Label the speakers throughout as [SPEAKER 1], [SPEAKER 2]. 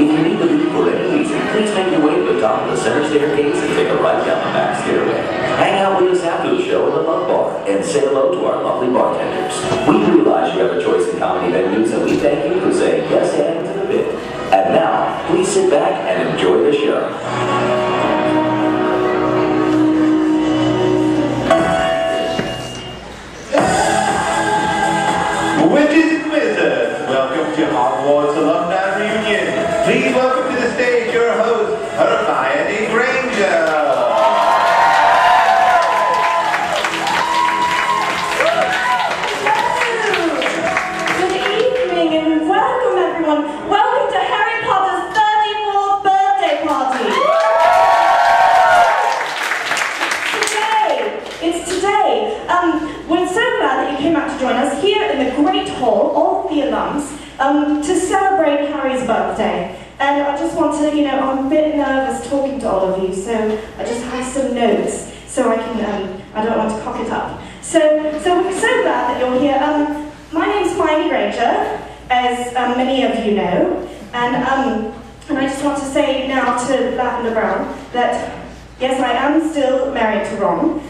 [SPEAKER 1] If you need to leave for any reason, please make your way to the top of the center staircase and take a right down the back stairway. Hang out with us after the show in the Love Bar and say hello to our lovely bartenders. We realize you have a choice in comedy venues, and we thank you for saying yes and to the bit. And now, please sit back and enjoy the show.
[SPEAKER 2] Witches and wizards, welcome to Hogwarts Alumni Reunion. Please welcome to the stage your host, Hermione Granger.
[SPEAKER 3] Good evening and welcome everyone. Welcome to Harry Potter's 34th birthday party. Today. We're so glad that you came out to join us here in the Great Hall of the Alums to celebrate Harry's birthday. And I just want to, I'm a bit nervous talking to all of you, so I just have some notes so I can, I don't want to cock it up. So we're so glad that you're here. My name's Hermione Granger, as many of you know, and I just want to say now to Lavender Brown that yes, I am still married to Ron.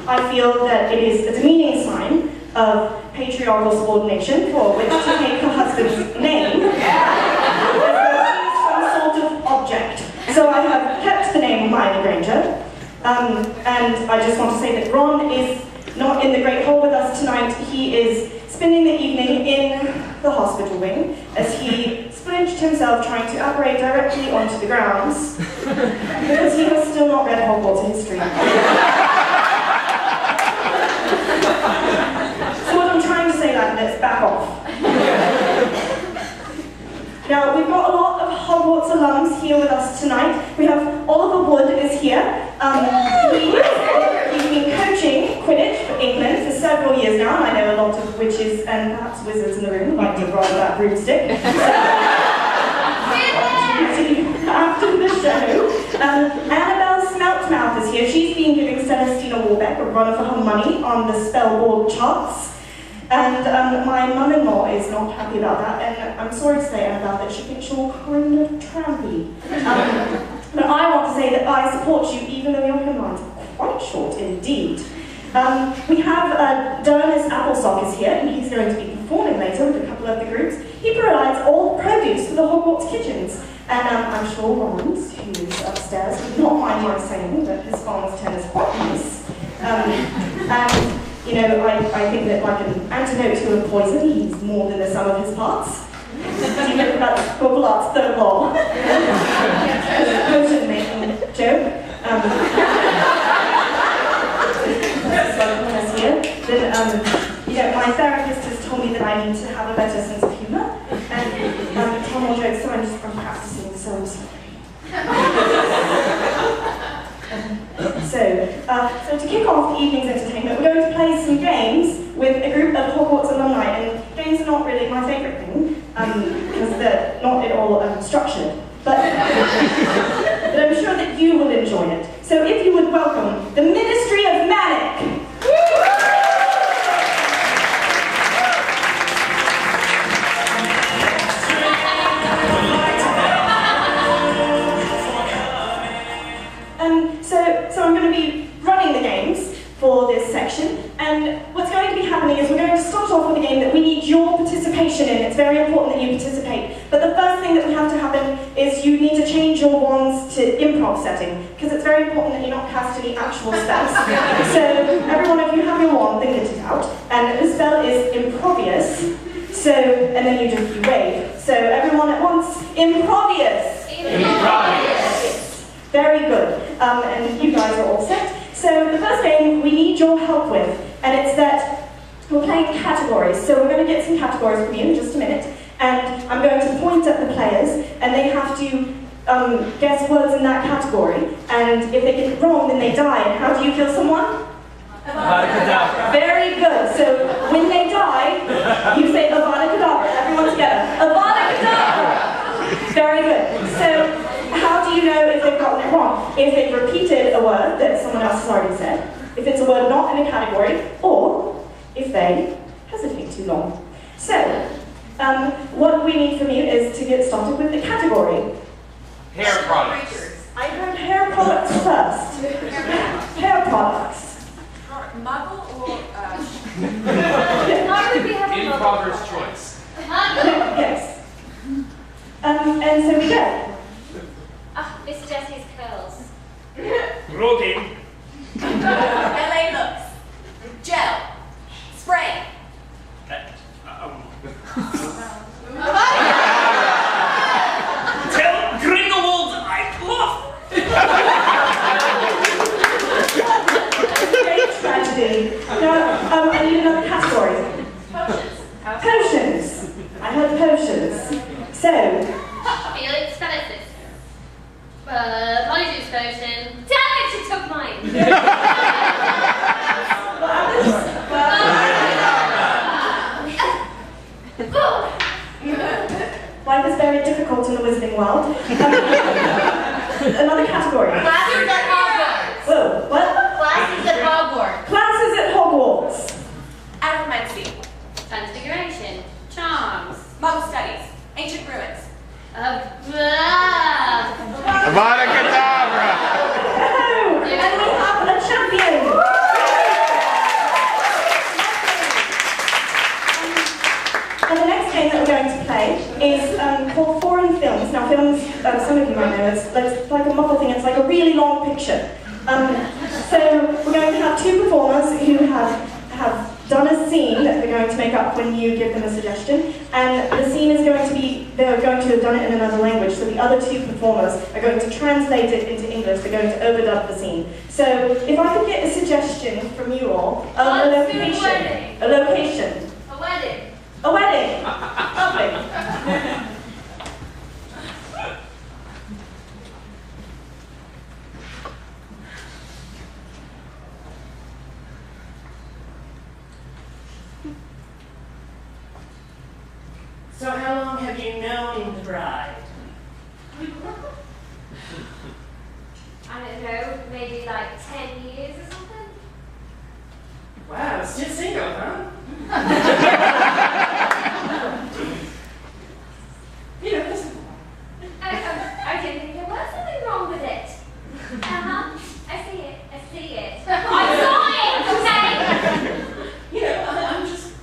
[SPEAKER 3] I feel that it is a demeaning sign of patriarchal subordination for which to take her husband's name as some sort of object. So I have kept the name Hermione Granger, and I just want to say that Ron is not in the Great Hall with us tonight. He is spending the evening in the hospital wing as he splintched himself trying to apparate directly onto the grounds because he has still not read Hogwarts history. So what I'm trying to say, let's back off. Now, we've got a lot of Hogwarts alums here with us tonight. We have Oliver Wood is here. He's been coaching Quidditch for England for several years now, and I know a lot of witches and perhaps wizards in the room like to roll that broomstick. After the show, Annabelle Smeltmouth is here. She's been giving Celestina Warbeck a run for her money on the spellboard charts. And my mum-in-law is not happy about that, and I'm sorry to say, Annabelle, that she thinks you're kind of trampy. But I want to say that I support you, even though your hemlines are quite short indeed. We have Dernis Applesock is here, and he's going to be performing later with a couple of the groups. He provides all produce for the Hogwarts kitchens. And I'm sure Ron's, who is upstairs, would not mind my saying that his farmer's ten is quite nice. And I think that like an antidote to a poison, he's more than the sum of his parts. Do you know that's Googleart's third law? Potion making joke. Then, my therapist has told me that I need to have a better sense of humour and tell more jokes, so I'm practicing, so I'm sorry. So to kick off the evening's entertainment, we're going to play some games with a group of Hogwarts alumni, and games are not really my favourite thing, because they're not at all structured, but I'm sure that you will enjoy it. So if you would welcome the Ministry of Manic. So I'm going to be running the games for this section, and what's going to be happening is we're going to start off with a game that we need your participation in. It's very important that you participate. But the first thing that we have to happen is you need to change your wands to improv setting, because it's very important that you not cast any actual spells. So every one of you have your wand, then get it out, and the spell is improvious. So, and then you wave. So everyone at once, improvious. Improvious. Very good. And you guys are all set. So the first game we need your help with, and it's that we're playing categories. So we're going to get some categories from you in just a minute, and I'm going to point at the players, and they have to guess words in that category. And if they get it wrong, then they die. And how do you kill someone? Very good. So when they die, you say Avada Kedavra. Everyone together. Avada Kedavra. Very good. So how do you know if they've gotten it wrong? If they've repeated a word that someone else has already said, if it's a word not in a category, or if they hesitate too long. So, What we need from you is to get started with the category.
[SPEAKER 4] Hair products.
[SPEAKER 3] I heard hair products first. Hair products.
[SPEAKER 5] Muggle or
[SPEAKER 6] Why would we have a
[SPEAKER 4] Improver's choice.
[SPEAKER 3] Yes. And so we go.
[SPEAKER 6] Ah, Mr. Jesse's curls.
[SPEAKER 4] Rogan.
[SPEAKER 5] LA looks. Gel. Spray.
[SPEAKER 4] Tell Grindelwald I love.
[SPEAKER 3] Great tragedy. Now, I need another category. Potions. I heard potions. So,
[SPEAKER 6] Felix Felicis. Polyjuice potion. Damn it, she took mine.
[SPEAKER 3] life is very difficult in the wizarding world. Another category.
[SPEAKER 5] Classes at Hogwarts.
[SPEAKER 3] Whoa, what?
[SPEAKER 5] Classes at Hogwarts.
[SPEAKER 3] Classes at Hogwarts.
[SPEAKER 5] Arithmancy.
[SPEAKER 6] Transfiguration. Charms.
[SPEAKER 5] Muggle studies. Ancient ruins.
[SPEAKER 7] Avada Kedavra!
[SPEAKER 3] Oh, and we have a champion. And the next game that we're going to play is called Foreign Films. Now, films, some of you might know, it's like a muffle thing. It's like a really long picture. So we're going to have two performers who have done a scene that they're going to make up when you give them a suggestion, and the scene is going to be, they're going to have done it in another language, so the other two performers are going to translate it into English, they're going to overdub the scene. So if I could get a suggestion from you all of a location. A location.
[SPEAKER 6] A wedding.
[SPEAKER 3] A wedding. Lovely.
[SPEAKER 8] So how long have you known the bride?
[SPEAKER 6] I don't know, maybe like 10 years or something?
[SPEAKER 8] Wow, still single, huh? You know, listen.
[SPEAKER 6] I didn't think there was something wrong with it. Uh-huh, I see it, I see it. I saw it, okay?
[SPEAKER 8] You know,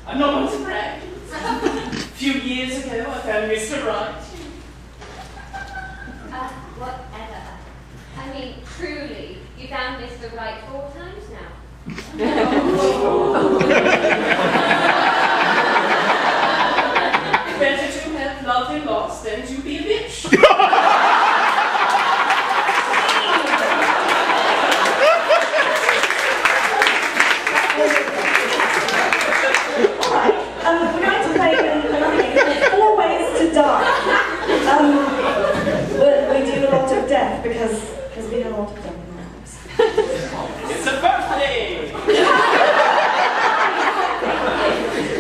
[SPEAKER 8] I'm not one to brag. A few years ago, I found Mr. Right.
[SPEAKER 6] Whatever. I mean, truly, you found Mr. Right 4 times now.
[SPEAKER 8] Better to have loved and lost than to be a bitch.
[SPEAKER 3] We're going to play another game. There's 4 ways to die. We do a lot of death because we have a lot of death in our lives.
[SPEAKER 4] It's a birthday.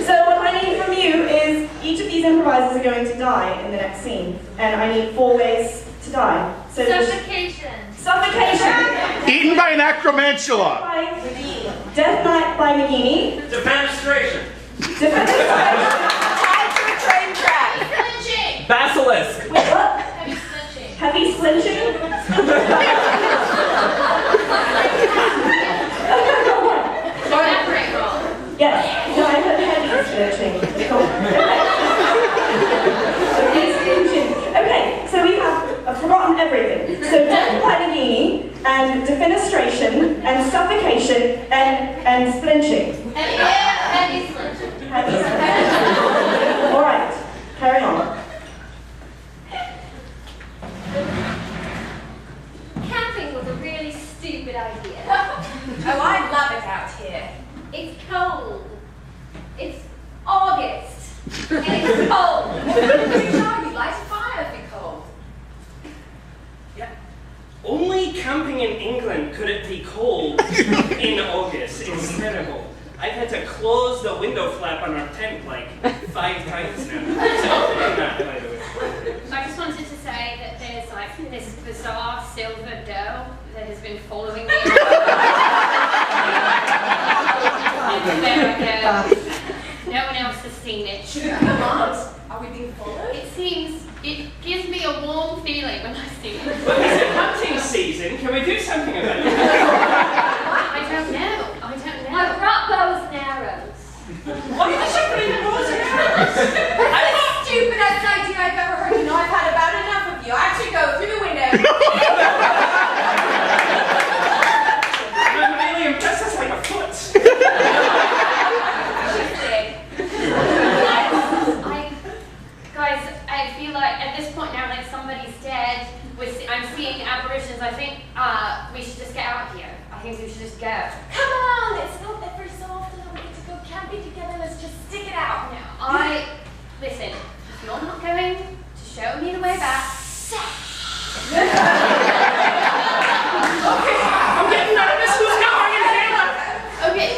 [SPEAKER 3] So what I need from you is each of these improvisers are going to die in the next scene, and I need 4 ways to die. So
[SPEAKER 6] Suffocation.
[SPEAKER 3] suffocation.
[SPEAKER 7] Eaten by an acromantula.
[SPEAKER 3] Death by Nagini.
[SPEAKER 4] Defenestration.
[SPEAKER 5] Train track.
[SPEAKER 6] Flinching.
[SPEAKER 4] Basilisk.
[SPEAKER 3] Wait, what?
[SPEAKER 6] Heavy flinching.
[SPEAKER 3] Heavy flinching?
[SPEAKER 6] Evaporate roll.
[SPEAKER 3] Yes. No, I heard heavy flinching. Okay, so we have forgotten everything. So death by Nagini, and defenestration, and suffocation, and flinching.
[SPEAKER 6] Heavy flinching.
[SPEAKER 3] All right, carry on.
[SPEAKER 6] Camping was a really stupid idea.
[SPEAKER 5] Oh, I love it out here.
[SPEAKER 6] It's cold. It's August. And it's cold.
[SPEAKER 5] Every time you light a fire if you're cold.
[SPEAKER 9] Only camping in England could it be cold in August. It's terrible. I've had to close the window flap on our tent like 5 times now. So, by the way.
[SPEAKER 6] I just wanted to say that there's like this bizarre silver dough that has been following me. There I go. No one else has seen it.
[SPEAKER 5] What? I Are we being followed?
[SPEAKER 6] It gives me a warm feeling when I see it.
[SPEAKER 9] Well, is it hunting season? Can we do something about it?
[SPEAKER 6] I don't know. I brought bows and arrows.
[SPEAKER 9] Why did you bring the bows and arrows?
[SPEAKER 5] That's the stupidest idea I've ever heard. You know, I've had about enough of you. I actually go through the window.
[SPEAKER 9] I'm really impressed. That's like a foot.
[SPEAKER 6] Guys, I feel like at this point now, like somebody's dead. I'm seeing apparitions. I think we should just get out of here. I think we should just go.
[SPEAKER 5] Come on, it's not every so often that we get to go camping together. Let's just stick it out.
[SPEAKER 6] No, listen. If you're not going to show me the way back,
[SPEAKER 9] Okay, I'm getting nervous. Who's going in here?
[SPEAKER 6] okay.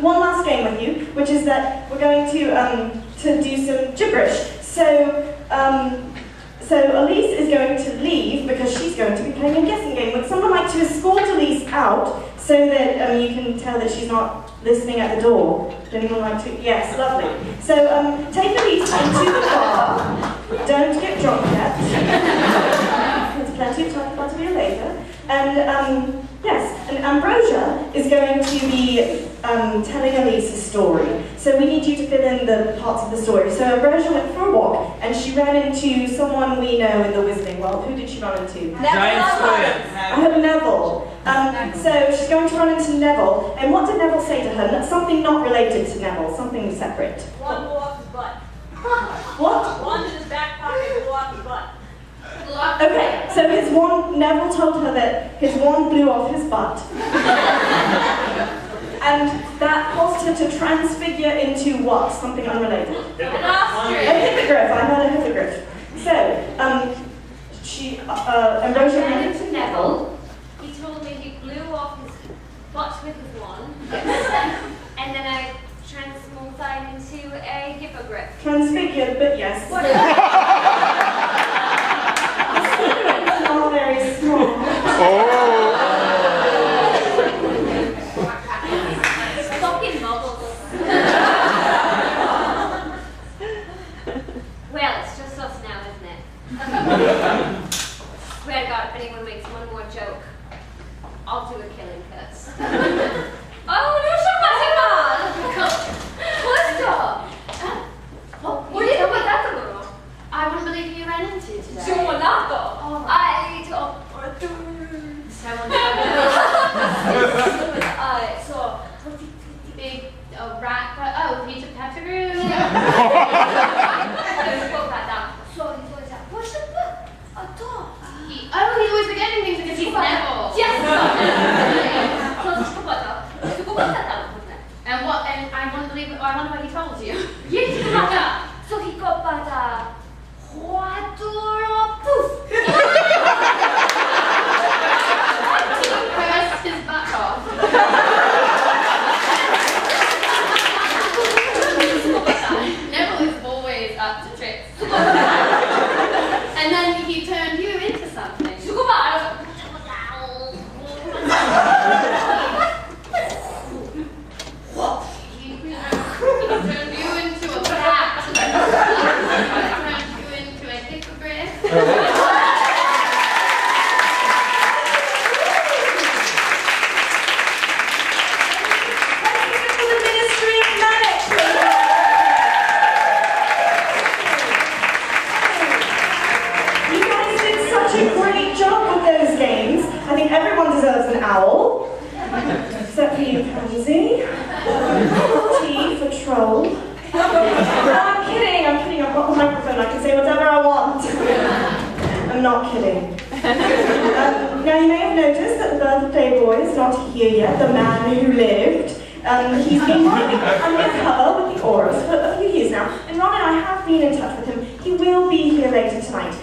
[SPEAKER 3] One last game with you, which is that we're going to do some gibberish. So Elise is going to leave because she's going to be playing a guessing game. Would someone like to escort Elise out so that you can tell that she's not listening at the door? Would anyone like to? Yes, lovely. So take Elise into the bar. Don't get drunk yet. There's plenty of time for you later. And yes, and Ambrosia is going to be telling Elise a story. So we need you to fill in the parts of the story. So Ambrosia went for a walk and she ran into someone we know in the Wizarding world. Who did she run into?
[SPEAKER 4] Giant squid.
[SPEAKER 3] Neville. So she's going to run into Neville. And what did Neville say to her? Something not related to Neville, something separate.
[SPEAKER 5] One blew off his butt.
[SPEAKER 3] What?
[SPEAKER 5] One in his back pocket blew off his butt.
[SPEAKER 3] Okay, so Neville told her that his wand blew off his butt. And that caused her to transfigure into what? Something unrelated.
[SPEAKER 5] An ostrich.
[SPEAKER 3] A hippogriff, I heard a hippogriff. So, Ambrosia
[SPEAKER 6] ran into Neville. He told me he blew off his butt with his wand. And then I transmogrified into a hippogriff.
[SPEAKER 3] Transfigured, but yes. Not very small.
[SPEAKER 6] Fucking bubbles. Well, it's just us now, isn't it? Swear to God, if anyone makes one more joke, I'll do a killing curse. Oh, no, I wouldn't believe you ran into today.
[SPEAKER 5] Someone not though.
[SPEAKER 6] Big rat. Oh, Peter Pettigrew. He's always forgetting things because he's Neville.
[SPEAKER 5] Yes.
[SPEAKER 3] wedding. Now you may have noticed that the birthday boy is not here yet, the man who lived. He's been working undercover with the Auras for a few years now, and Ron and I have been in touch with him. He will be here later tonight.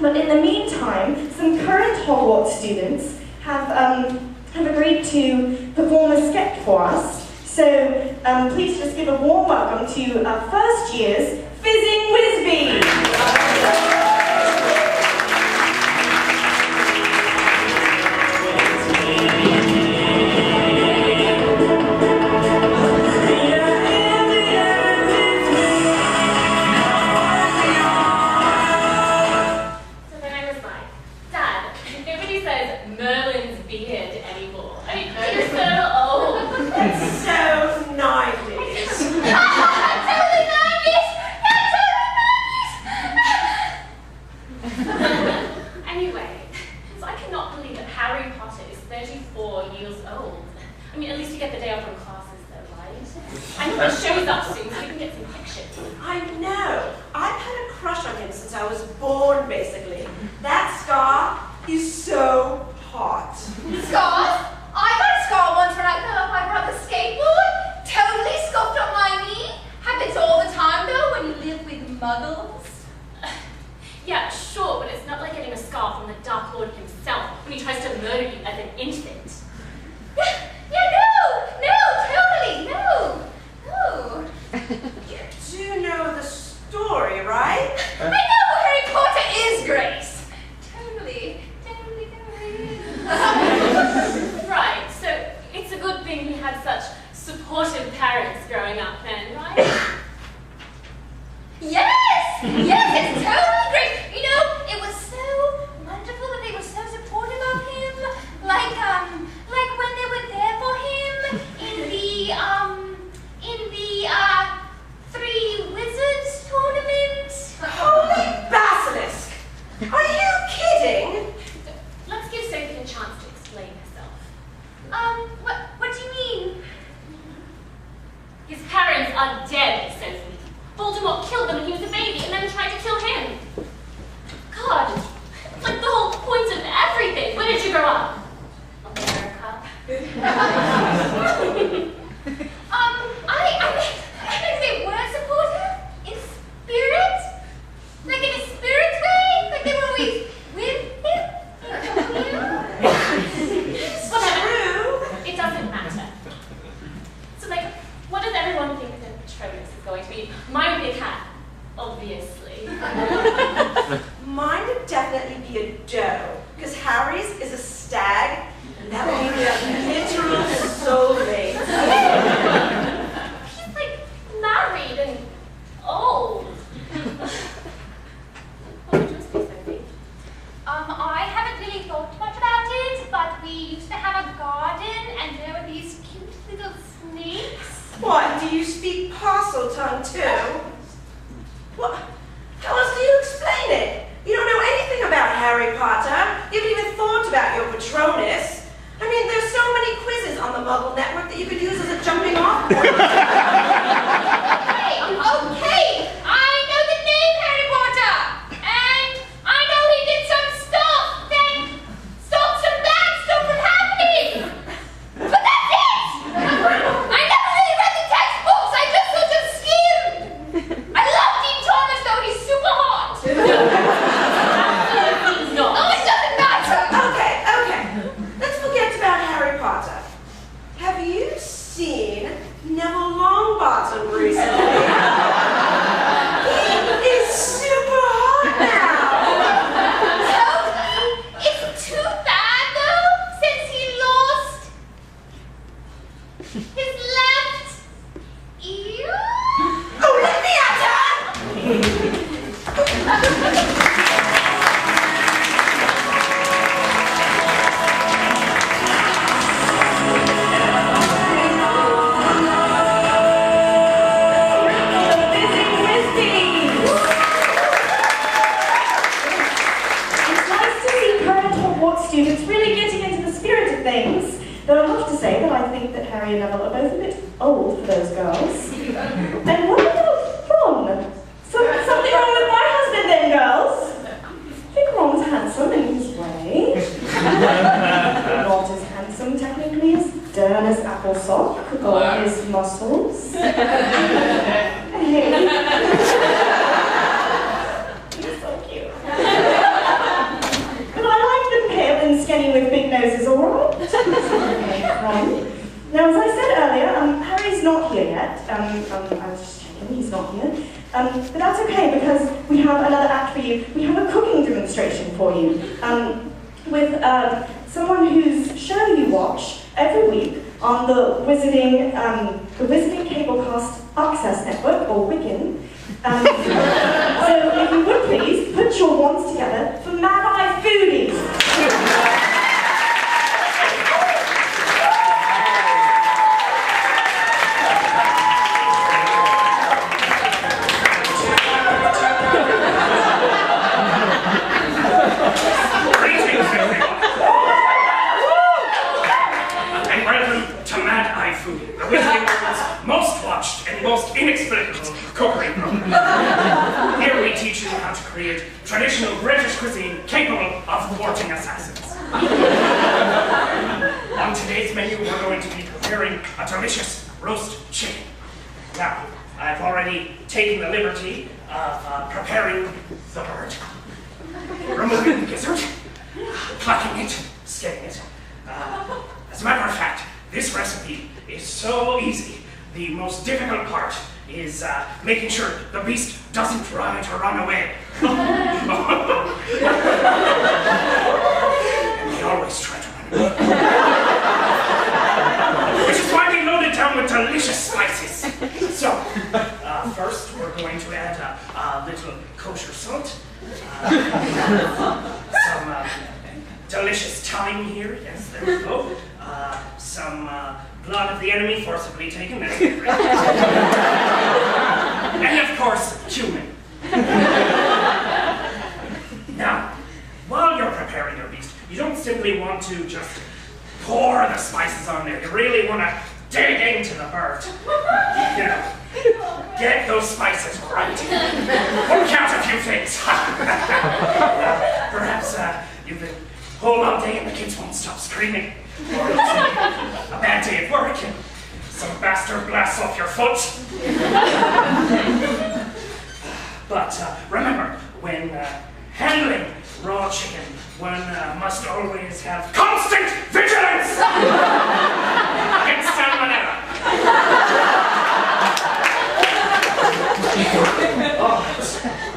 [SPEAKER 3] But in the meantime, some current Hogwarts students have agreed to perform a sketch for us. So please just give a warm welcome to our first year's Fizzing Whizbee. handsome in his way. Not as handsome technically as Dennis Applesock or his muscles. Hey. He's so cute. But I like them pale and skinny with big noses, alright? Okay, now, as I said earlier, Harry's not here yet. I was just checking, he's not here. But that's okay because we have another act for you. We have a cooking demonstration for you with someone whose show you watch every week on the Wizarding Cablecast Access Network, or Wiccan. So if you would please, put your wands together for Mad Eye Foodies.
[SPEAKER 9] Most watched and most inexplicable cookery program. Here we teach you how to create traditional British cuisine capable of thwarting assassins. On today's menu, we're going to be preparing a delicious roast chicken. Now, I've already taken the liberty of preparing the bird, removing the gizzard, plucking it, skinning it. As a matter of fact, this recipe is so easy. The most difficult part is making sure the beast doesn't run or run away. And they always try to run away. Which is why we load it down with delicious spices. So, first we're going to add a little kosher salt, some delicious thyme here, yes, there we go, some blood of the enemy forcibly taken, that's it. And of course, cumin. Now, while you're preparing your beast, you don't simply want to just pour the spices on there. You really want to dig into the bird. You know, get those spices right. Work out a few things. Perhaps you've been home all day and the kids won't stop screaming. Or it's a bad day at work and some bastard blasts off your foot. But remember, when handling raw chicken, one must always have constant vigilance against salmonella.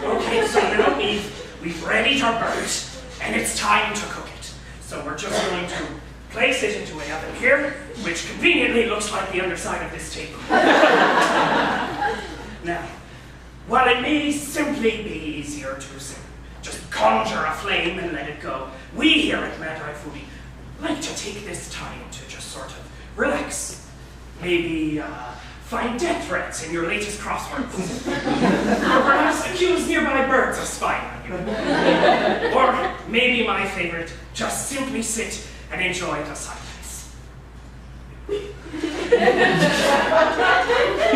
[SPEAKER 9] Okay, so now we've readied our bird, and it's time to cook it. So we're just going to place it into an oven here, which conveniently looks like the underside of this table. Now, while it may simply be easier to just conjure a flame and let it go, we here at Mad Eye Foodie like to take this time to just sort of relax. Maybe find death threats in your latest crosswords. Or perhaps accuse nearby birds of spying on you. Or maybe my favorite, just simply sit and enjoy the silence.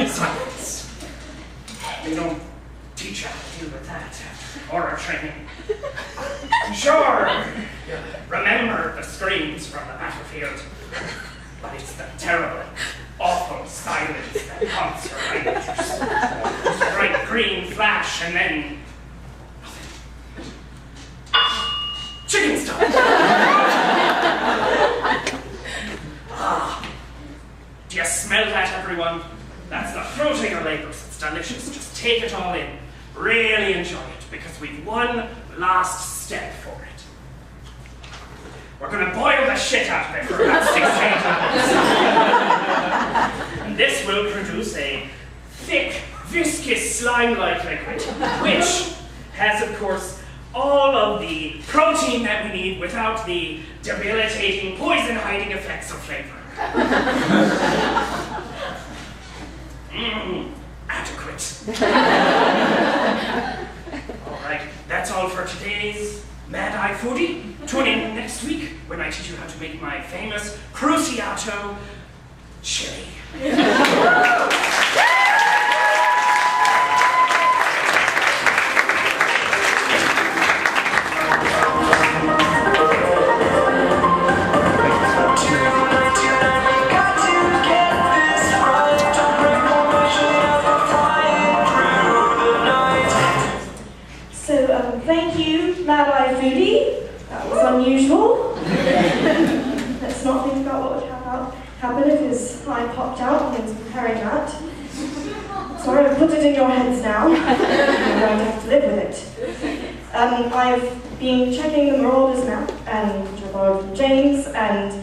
[SPEAKER 9] Silence. We don't teach you how to deal with that, or our training. Sure, you remember the screams from the battlefield, but it's the terrible, awful silence that haunts your rangers. Just a bright green flash and then nothing. Chicken stuff! Do you smell that, everyone? That's the fruit of your labors. It's delicious. Just take it all in. Really enjoy it, because we've one last step for it. We're going to boil the shit out of it for about 6 to 8 hours. And this will produce a thick, viscous, slime-like liquid, which has, of course, all of the protein that we need without the debilitating, poison-hiding effects of flavor. Adequate. Alright, that's all for today's Mad Eye Foodie. Tune in next week when I teach you how to make my famous Cruciato chili.
[SPEAKER 3] I've put it in your heads now. You're going to have to live with it. I've been checking the marauders map, and which I borrowed from James, and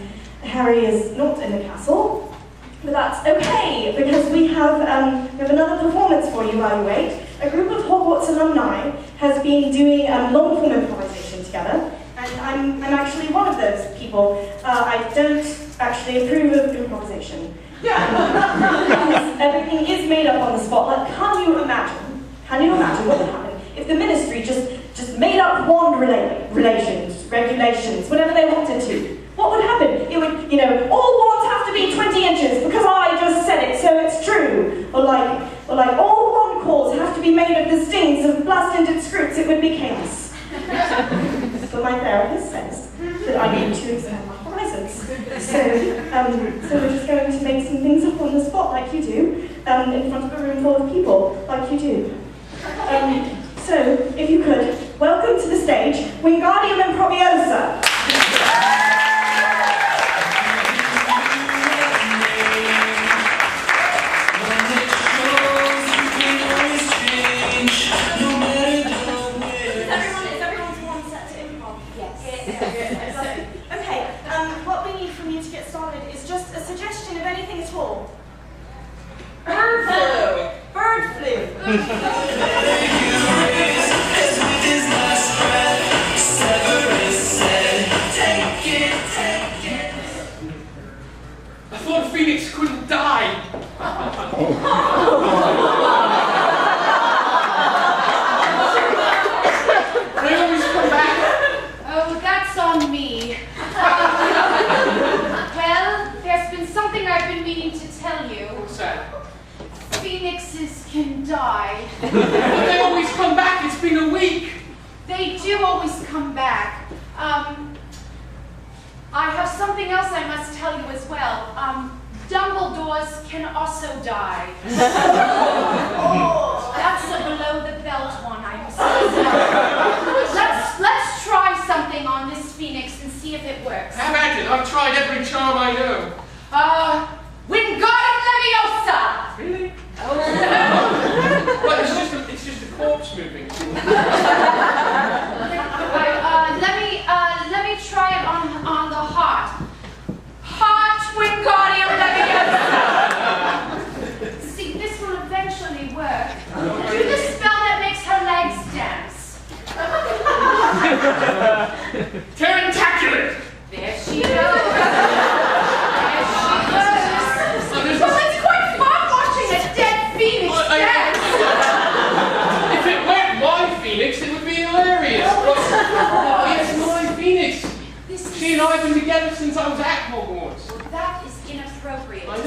[SPEAKER 3] Harry is not in the castle. But that's okay, because we have another performance for you while you wait. A group of Hogwarts alumni has been doing long-form improvisation together, and I'm actually one of those people. I don't actually approve of improvisation. Everything is made up on the spot. Like, can you imagine what would happen if the Ministry just made up wand regulations, whatever they wanted to? What would happen? It would, all wands have to be 20 inches because I just said it, so it's true. Or like all wand calls have to be made of the stings of blast-ended scroots. It would be chaos. But my therapist says that I need to expand my horizons. So we're just going to make some things up on the spot like you do, in front of a room full of people like you do. So, if you could, welcome to the stage, Wingardium Improviosa. Suggestion of anything at all. Bird flu. Bird flu.
[SPEAKER 4] I thought a phoenix couldn't die. They always come back.
[SPEAKER 5] Oh, that's on me. Something I've been meaning to tell you.
[SPEAKER 4] What's that?
[SPEAKER 5] Phoenixes can die.
[SPEAKER 4] But they always come back. It's been a week.
[SPEAKER 5] They do always come back. I have something else I must tell you as well. Dumbledores can also die. Oh, that's a below the belt one, I'm so sorry. Let's try something on this phoenix and see if it works.
[SPEAKER 4] Have at it. I've tried every charm I know.
[SPEAKER 5] Wingardium Leviosa!
[SPEAKER 4] Really?
[SPEAKER 5] Oh.
[SPEAKER 4] Well, it's just a corpse moving.
[SPEAKER 5] Let me try it on the heart. Heart Wingardium Leviosa! See, this will eventually work. Do the spell that makes her legs dance.
[SPEAKER 4] Tentaculate!
[SPEAKER 5] There she goes. Well, it's quite fun watching a dead phoenix dance.
[SPEAKER 4] If it weren't my phoenix, it would be hilarious. Oh, yes, my phoenix. She and I have been together since I was at Hogwarts.
[SPEAKER 5] Well, that is inappropriate.
[SPEAKER 4] I know.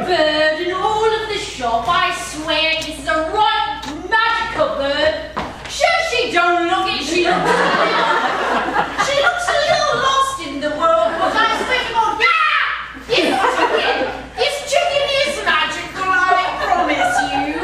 [SPEAKER 5] Bird in all of the shop. I swear this is a right magical bird. Sure she don't look it, she looks a little lost in the world, but I swear to God, this chicken is magical, I promise you.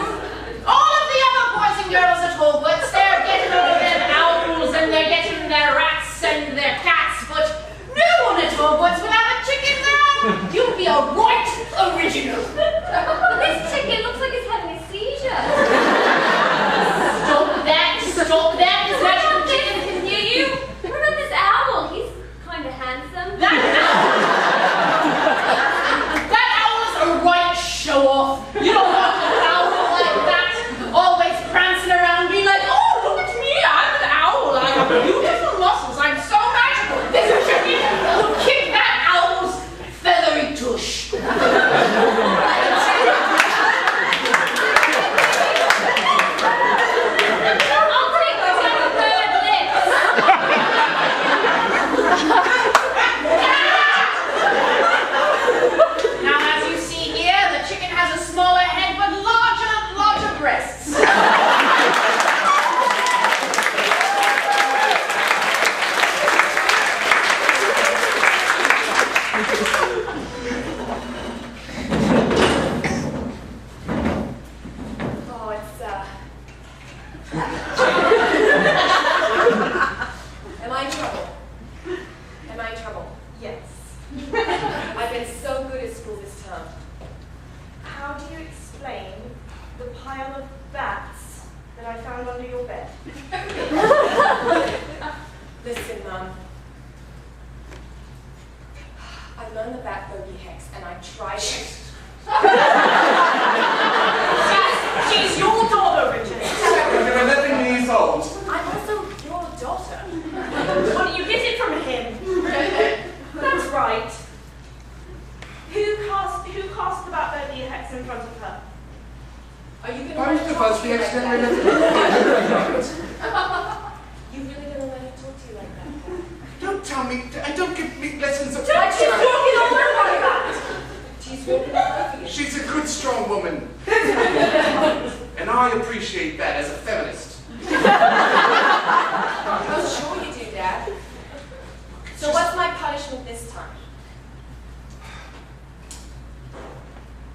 [SPEAKER 5] All of the other boys and girls at Hogwarts, they're getting all their owls and they're getting their rats and their cats, but no one at Hogwarts will have a chicken there. You'll be a right original.
[SPEAKER 6] This chicken looks like it's having a seizure.
[SPEAKER 5] Stop that! Stop that! This magical chicken can hear you.
[SPEAKER 6] What about this owl? He's kind of handsome.
[SPEAKER 5] That owl is a right show-off. You don't want an owl like that, always prancing around being like, oh, look at me, I'm an owl. I have beautiful muscles. I'm so magical. This chicken will kick that owl's feathery tush.
[SPEAKER 6] I'll take the bird lips.
[SPEAKER 5] Am I in trouble?
[SPEAKER 3] Yes.
[SPEAKER 5] I've been so good at school this term.
[SPEAKER 3] How do you explain the pile of bats that I found under your bed?
[SPEAKER 5] Listen, Mum. I learned the bat bogey hex and I tried it.
[SPEAKER 3] She's your daughter, Richard.
[SPEAKER 7] You're 11 years old.
[SPEAKER 5] I'm also your daughter.
[SPEAKER 3] Well, you get it from him. That's right. Who cast the bat bogey hex in front of her?
[SPEAKER 5] Are you going to
[SPEAKER 7] Why
[SPEAKER 5] let
[SPEAKER 7] did
[SPEAKER 5] her
[SPEAKER 7] the
[SPEAKER 5] talk
[SPEAKER 7] buzz
[SPEAKER 5] to
[SPEAKER 7] be
[SPEAKER 5] you like
[SPEAKER 7] accidentally
[SPEAKER 5] that?
[SPEAKER 7] left?
[SPEAKER 5] You really going to let her talk to you like that?
[SPEAKER 7] Don't tell me. I don't give me lessons of
[SPEAKER 3] She's walking all over like that.
[SPEAKER 5] She's walking all over you.
[SPEAKER 7] She's a good, strong woman. And I appreciate that as a feminist.
[SPEAKER 5] Oh, sure you do, Dad. So what's my punishment this time?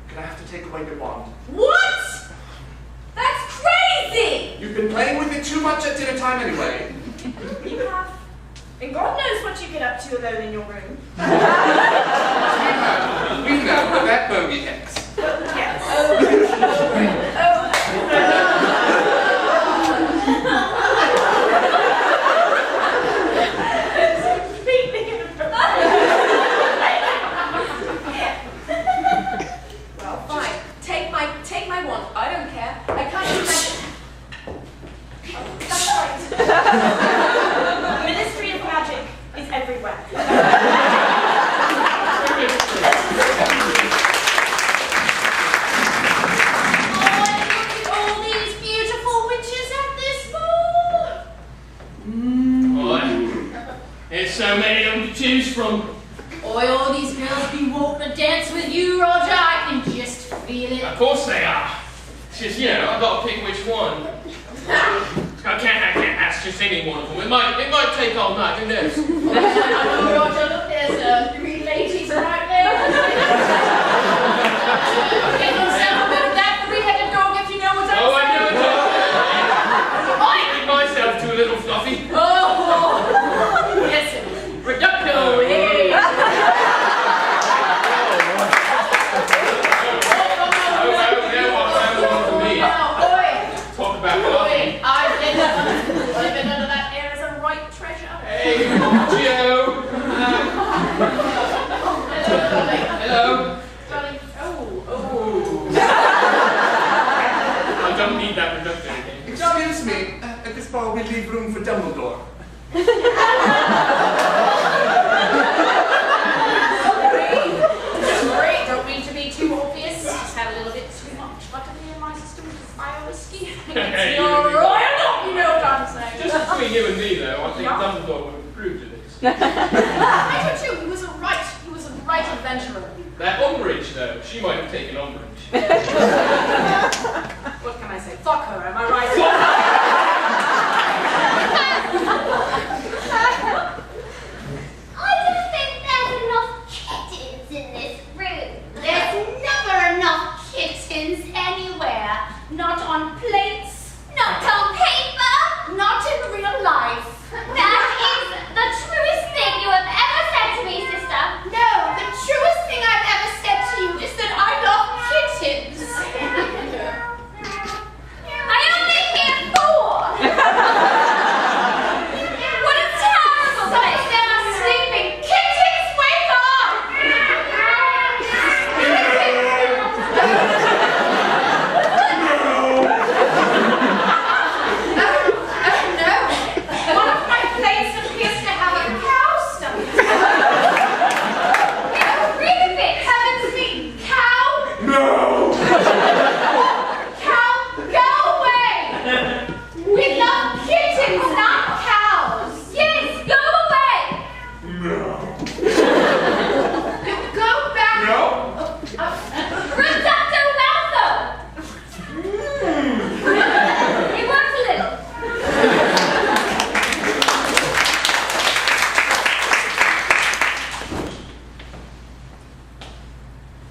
[SPEAKER 7] Gonna have to take away your wand.
[SPEAKER 5] What? That's crazy!
[SPEAKER 7] You've been playing with it too much at dinner time anyway.
[SPEAKER 3] You have. And God knows what you get up to alone in your room.
[SPEAKER 7] We know that bogey hex.
[SPEAKER 3] Yes.
[SPEAKER 5] Well, fine. Take my wand. I don't care. I can't do my... Oh, that's right.
[SPEAKER 3] Ministry of Magic is everywhere.
[SPEAKER 5] All these beautiful witches at this ball.
[SPEAKER 4] Boy, there's so many of them to choose from.
[SPEAKER 5] Boy, all these girls be wanting to dance with you, Roger. I can just feel it.
[SPEAKER 4] Of course they are. It's just, you know, I've got to pick which one. I can't ask just any one of them. It might take all night, who knows?
[SPEAKER 5] Roger, look, there's 3 ladies right there. Get yourself a bit of that 3-headed dog if you know what I'm
[SPEAKER 4] Oh, I
[SPEAKER 5] saying.
[SPEAKER 4] know it. I made myself to a little fluffy.
[SPEAKER 5] Oh, yes, reducto, hey.
[SPEAKER 4] Talk about fluffy.
[SPEAKER 5] I've been under that air as a right treasure.
[SPEAKER 4] Hey, Gio. Hello.
[SPEAKER 5] Darling,
[SPEAKER 4] I don't need that reductor again.
[SPEAKER 7] Excuse me. At this bar we leave room for Dumbledore.
[SPEAKER 5] Great, don't mean to be too obvious. Just had a little bit too much butterbeer in my system with this fire whiskey.
[SPEAKER 4] Hey,
[SPEAKER 5] You're royal, you know what I'm saying.
[SPEAKER 4] Just between you and me, though, I think Dumbledore would approve of this.
[SPEAKER 5] I do too. He was a right adventurer.
[SPEAKER 4] That Umbridge, though, she might have taken Umbridge.
[SPEAKER 5] What can I say? Fuck her, am I right?
[SPEAKER 6] I don't think there's enough kittens in this room. There's never enough kittens anywhere. Not on plates, not on paper, not in real life. That is the truest thing you have ever said to me, sister. No, the truest thing I've ever said to you is that I love kittens. I only hear 4. What a terrible place. They are sleeping. Kittens, wake up!
[SPEAKER 5] No. One of my plates appears to have a cow stomach.
[SPEAKER 6] Read a bit.
[SPEAKER 5] Heavens me, cow!
[SPEAKER 7] No!
[SPEAKER 5] Cow, go away! We love kittens, not cows.
[SPEAKER 6] Yes, go away.
[SPEAKER 7] No.
[SPEAKER 5] Go back.
[SPEAKER 7] No?
[SPEAKER 6] Reducto Malfoy. It works a little.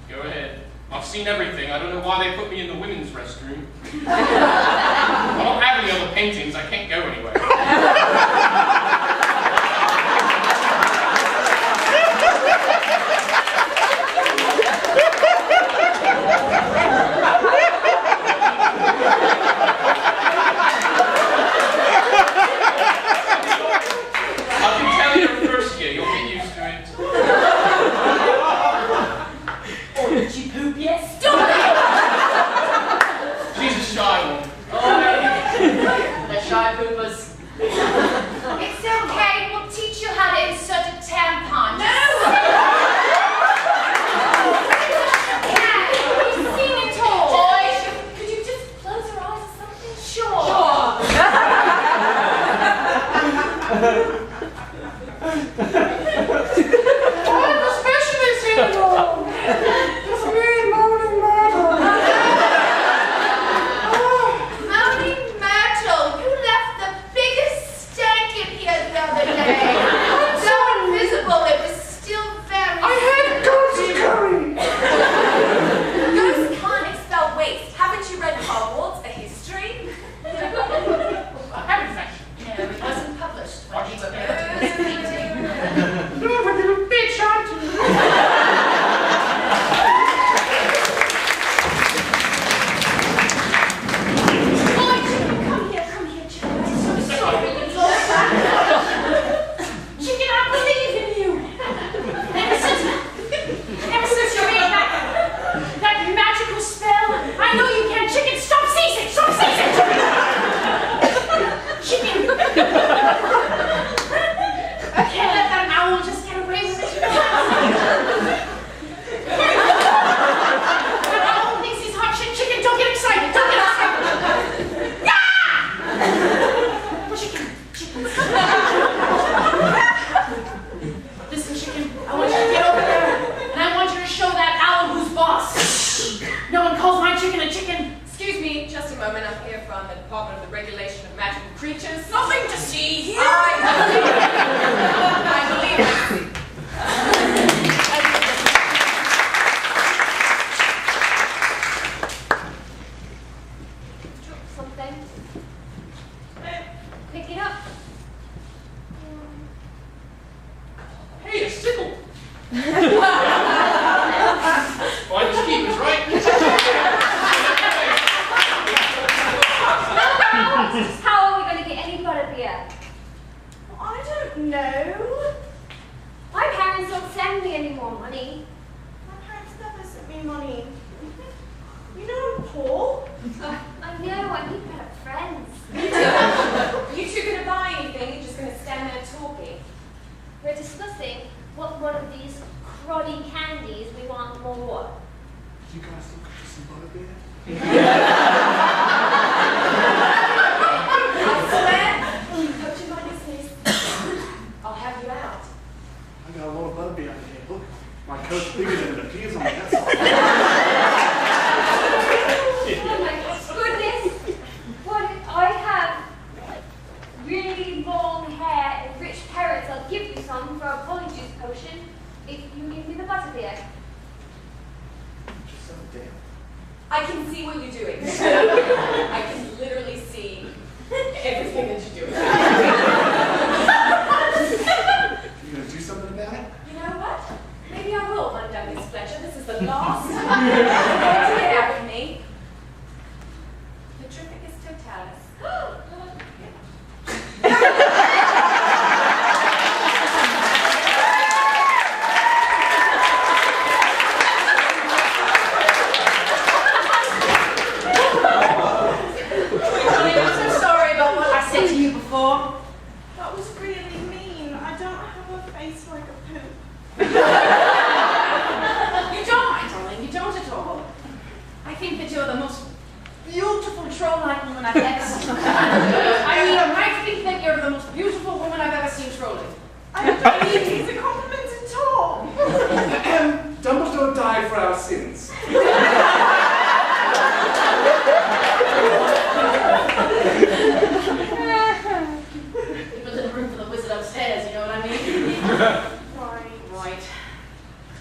[SPEAKER 4] Go ahead. I've seen everything. I don't know why they put me in the women's restroom. I don't have any other paintings. I can't go anywhere. it.
[SPEAKER 5] Or did she poop yet? Stop it!
[SPEAKER 4] She's a shy one.
[SPEAKER 5] Oh, the shy poopers.
[SPEAKER 6] It's okay, we'll teach you how to insert a tampon.
[SPEAKER 5] No!
[SPEAKER 6] Yeah, you've seen it all.
[SPEAKER 5] Boy, could you just close your eyes or something?
[SPEAKER 6] Sure.
[SPEAKER 5] Oh, the specialist in the room. It's me, Moaning Myrtle.
[SPEAKER 6] Moaning Myrtle, you left the biggest stank in here the other day. So invisible, it was still very...
[SPEAKER 5] I had ghost curry.
[SPEAKER 10] Ghosts can't expel waste. Haven't you read Hogwarts, a history?
[SPEAKER 5] I haven't actually.
[SPEAKER 6] No, it wasn't published when you were
[SPEAKER 5] No, but you bitch, aren't you?
[SPEAKER 6] Come here, chicken. I'm so sorry you lost that.
[SPEAKER 5] Chicken, I believe in you. Ever since you made that magical spell, I know you can. Chicken, stop seizing! Stop seizing! Chicken! I can't let that owl just get away with it. That owl thinks he's hot shit. Chicken, don't get excited. Don't get excited. Yeah! Chicken. Listen, Chicken, I want you to get over there, and I want you to show that owl who's boss. No one calls my chicken a chicken.
[SPEAKER 10] Excuse me, just a moment. I'm here from the Department of the Regulation of Magical Creatures.
[SPEAKER 5] Nothing to see here.
[SPEAKER 10] I believe it.
[SPEAKER 6] Drop something. Pick it up.
[SPEAKER 4] Hey, a sickle. Finders keepers, right?
[SPEAKER 6] How are we going to get any butterbeer?
[SPEAKER 3] I don't know.
[SPEAKER 6] My parents don't send me any more money.
[SPEAKER 3] My parents never sent me money. You know I'm poor.
[SPEAKER 6] I know, I need better friends.
[SPEAKER 10] You two gonna buy anything? You're just gonna stand there talking.
[SPEAKER 6] We're discussing what one of these cruddy candies we want more.
[SPEAKER 7] You guys look for some butterbeer?
[SPEAKER 10] I swear, coaching my business. I'll have you out.
[SPEAKER 7] I got a lot of butterbeer out here. Look, my coat's bigger than it appears on me. That's all.
[SPEAKER 6] Oh my goodness! What I have really long hair and rich parents. I'll give you some for a polyjuice potion if you give me the butterbeer.
[SPEAKER 7] Just so damn.
[SPEAKER 10] I can see what you're doing. I can literally see everything that you're doing.
[SPEAKER 7] You gonna do something about it?
[SPEAKER 10] You know what? Maybe I will, One Douglas Fletcher. This is the last time you're going to get out with me. The Trificus Totalis.
[SPEAKER 5] I'm so sorry about what I said to you before.
[SPEAKER 3] That was really mean. I don't have a face like a poop.
[SPEAKER 5] You don't, my darling. You don't at all. I think that you're the most beautiful troll-like woman I've ever seen. I mean, I think that you're the most beautiful woman I've ever seen trolling.
[SPEAKER 3] I don't think it's a compliment at all.
[SPEAKER 7] Dumbledore died for our sins.
[SPEAKER 5] Leave a little room for the wizard upstairs, you know what I mean? Right.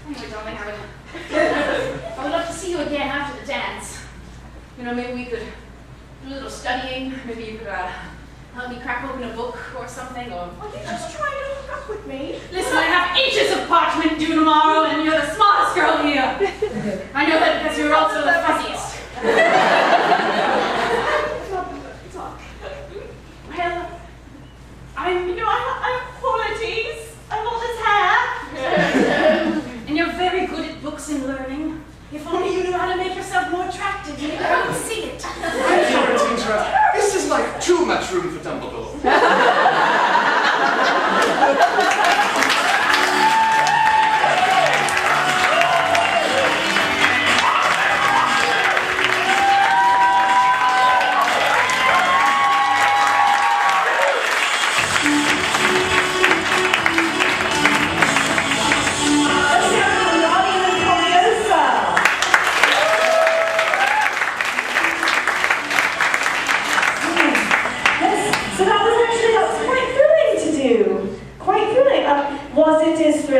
[SPEAKER 5] Anyway, darling, I would love to see you again after the dance. You know, maybe we could do a little studying. Maybe you could help me crack open a book or something, or...
[SPEAKER 3] Are you just trying to hook up with me?
[SPEAKER 5] Listen, I have inches of parchment due tomorrow, and you're the smartest girl here. I know that because you're also the fuzziest.
[SPEAKER 3] Well, I have qualities. I want this hair.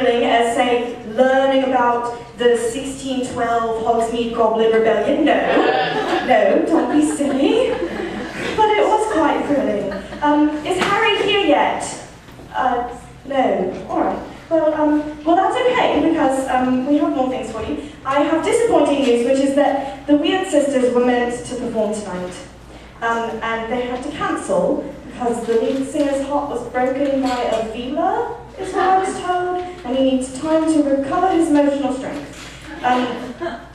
[SPEAKER 3] thrilling as, say, learning about the 1612 Hogsmeade Goblet Rebellion. No, don't be silly. But it was quite thrilling. Is Harry here yet? No. All right. Well, that's okay, because we have more things for you. I have disappointing news, which is that the Weird Sisters were meant to perform tonight. And they had to cancel because the lead singer's heart was broken by a vela, is what I was told, and he needs time to recover his emotional strength.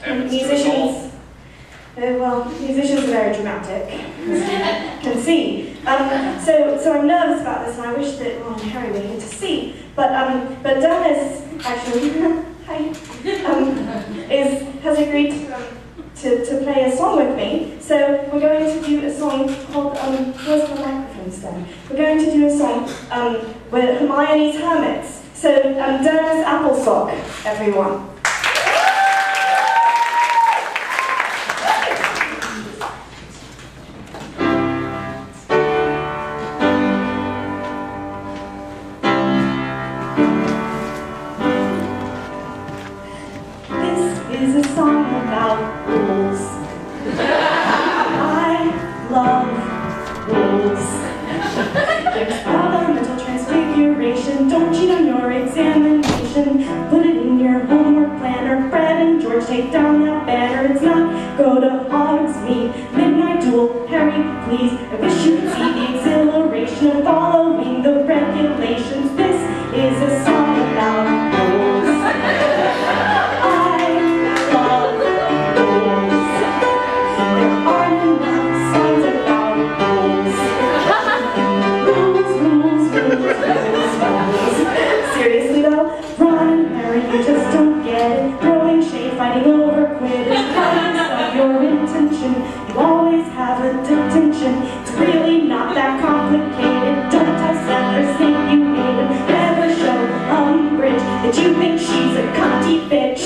[SPEAKER 3] Musicians are very dramatic, as you can see. So I'm nervous about this, and I wish that Ron and Harry were here to see. But Dennis actually has agreed to play a song with me. So we're going to do a song called where's my microphone stand? We're going to do a song with Hermione's Hermits. So Dennis Applesock, everyone. Is a song about rules. I love rules. There's fundamental transfiguration. Don't cheat on your examination. Put it in your homework planner. Fred and George, take down that banner. It's not go to Hogsmeade. Midnight duel. Harry, please. I wish you could see the exhilaration of following the regulations. This is a song about rules. Seriously though, Ron and Harry, you just don't get it. Throwing shade, fighting over Quidditch. Regardless of your intention, you always have a detention. It's really not that complicated. Don't tell Severus, think you hate him. Never show Umbridge that you think she's a cunty bitch.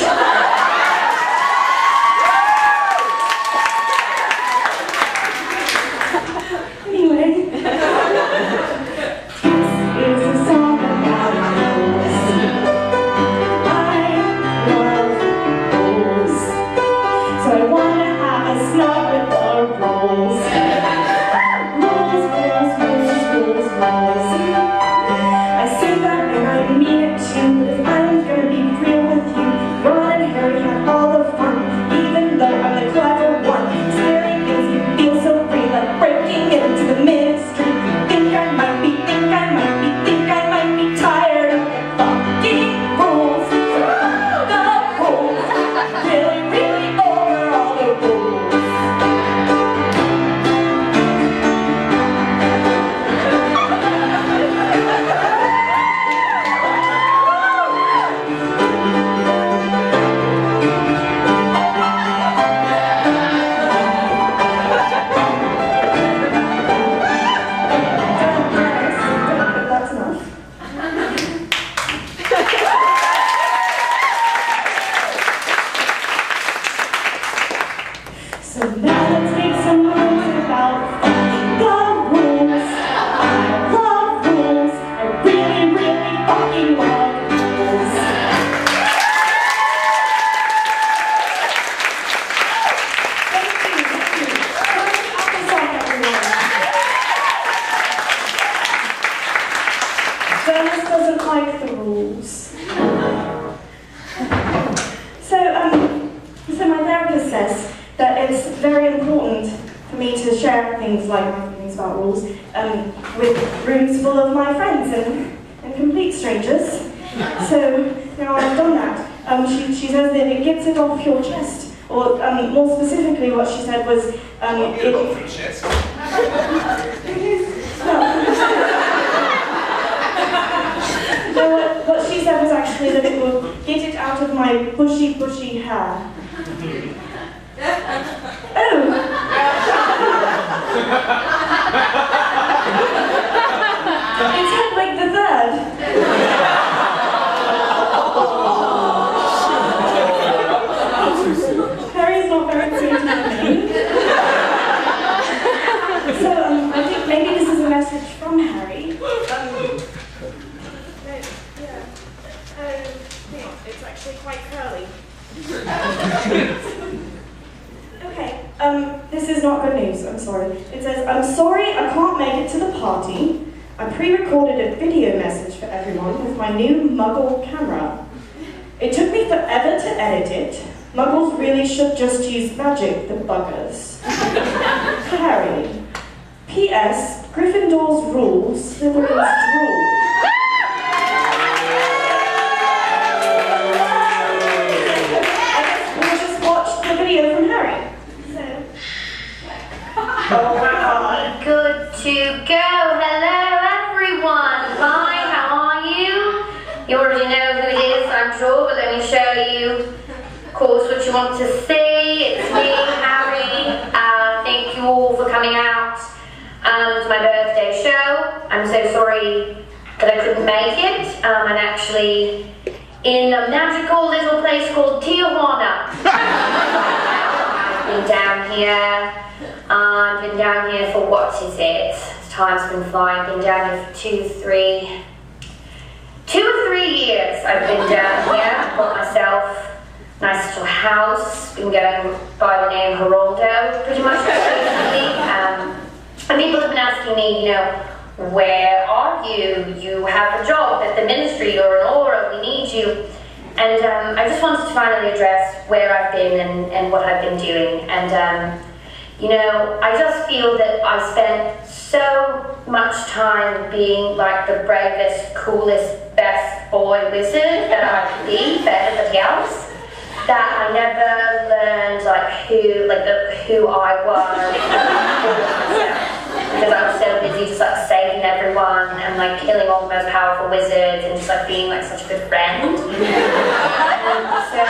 [SPEAKER 3] Anyway. It's a song about rules. I love rules. So I want to have a snug with the rules. Rules. I say that and I mean it too, but if I'm going to be real with you, Ron and Harry have all the fun, even though I'm the clever one. Scary things you feel so free, like breaking into the ministry. Think I might be tired of the fucking rules. The rules. Really over all the rules. That's enough. So now let's make some rules about the rules. I love rules. I really fucking love rules. Thank you. Applesauce, everyone. Dennis doesn't like the rules. So my therapist says that it's very important for me to share things like my feelings about rules with rooms full of my friends and complete strangers. So now I've done that. She says that it gets it off your chest, or more specifically, what she said was
[SPEAKER 7] Get it off your chest.
[SPEAKER 3] No, what she said was actually that it will get it out of my bushy hair. Oh! It's Hedwig the Third. Harry's not very sweet to me. So I think maybe this is a message from Harry. Yeah. Hang on, it's actually quite curly. Okay, this is not good news, I'm sorry. It says, I'm sorry I can't make it to the party. I pre-recorded a video message for everyone with my new Muggle camera. It took me forever to edit it. Muggles really should just use magic, the buggers. Harry. P.S. Gryffindor's rules, Slytherin's drool. We'll just watch the video from Harry.
[SPEAKER 6] Alright, good to go. Hello everyone. Hi, how are you? You already know who it is, I'm sure, but let me show you, of course, what you want to see. It's me, Harry. Thank you all for coming out to my birthday show. I'm so sorry that I couldn't make it. I'm actually in a magical little place called Tijuana. I've been down here. I've been down here for what is it? Time's been flying. I've been down here for 2 or 3 years. I've been down here. Bought myself a nice little house. Been going by the name Geraldo pretty much recently. And people have been asking me, you know, where are you? You have a job at the ministry. You're an aura. We need you. And I just wanted to finally address where I've been and what I've been doing. And you know, I just feel that I spent so much time being like the bravest, coolest, best boy wizard that I could be for everybody else, that I never learned like who I was. Because I was so busy just like saving everyone and like killing all the most powerful wizards and just like being like such a good friend. So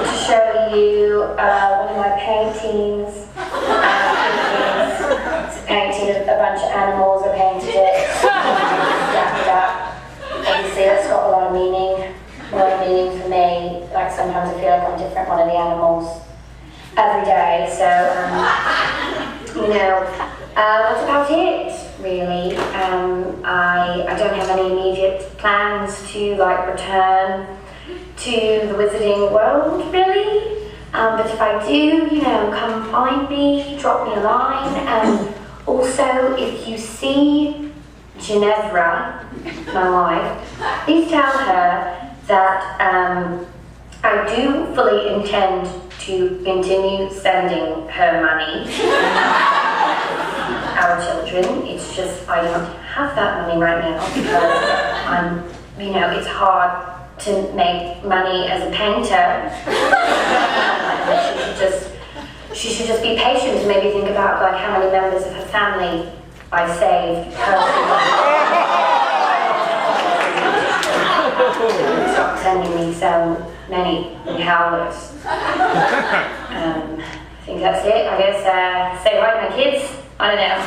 [SPEAKER 6] to show you one of my paintings. It's painted a bunch of animals. I painted it. Obviously, that's got a lot of meaning. A lot of meaning for me. Like sometimes I feel like I'm a different one of the animals every day. So you know, that's about it. Really, I don't have any immediate plans to like return to the wizarding world. Really. But if I do, you know, come find me, drop me a line, and also if you see Ginevra, my wife, please tell her that I do fully intend to continue sending her money to our children. It's just I don't have that money right now because you know, it's hard to make money as a painter. She should just be patient and maybe think about like how many members of her family I saved personally. Stop sending me so many howlers. I think that's it. I guess say hi to my kids. I don't know.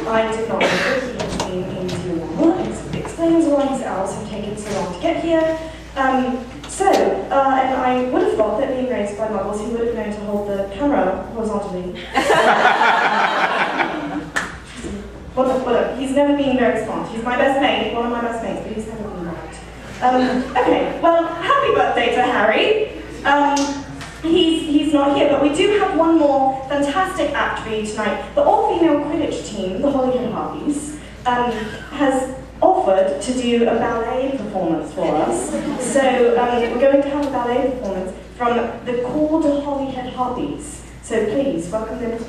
[SPEAKER 3] I did not know that he had been in Tijuana. It explains why his owls have taken so long to get here. And I would have thought that being raised by Muggles, he would have known to hold the camera horizontally. He's never been very smart. He's my best mate, one of my best mates, but he's never been right. Okay, well, happy birthday to Harry. He's not here, but we do have one more fantastic act for you tonight. The all-female Quidditch team, the Hollyhead Harpies, has offered to do a ballet performance for us. So we're going to have a ballet performance from the called Hollyhead Harpies. So please, welcome them to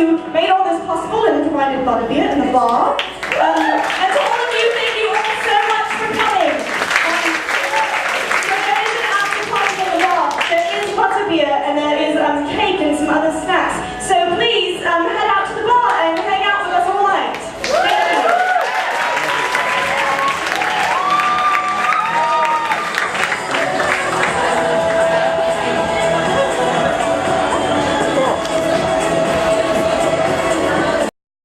[SPEAKER 3] who made all this possible and provided butterbeer and the bar.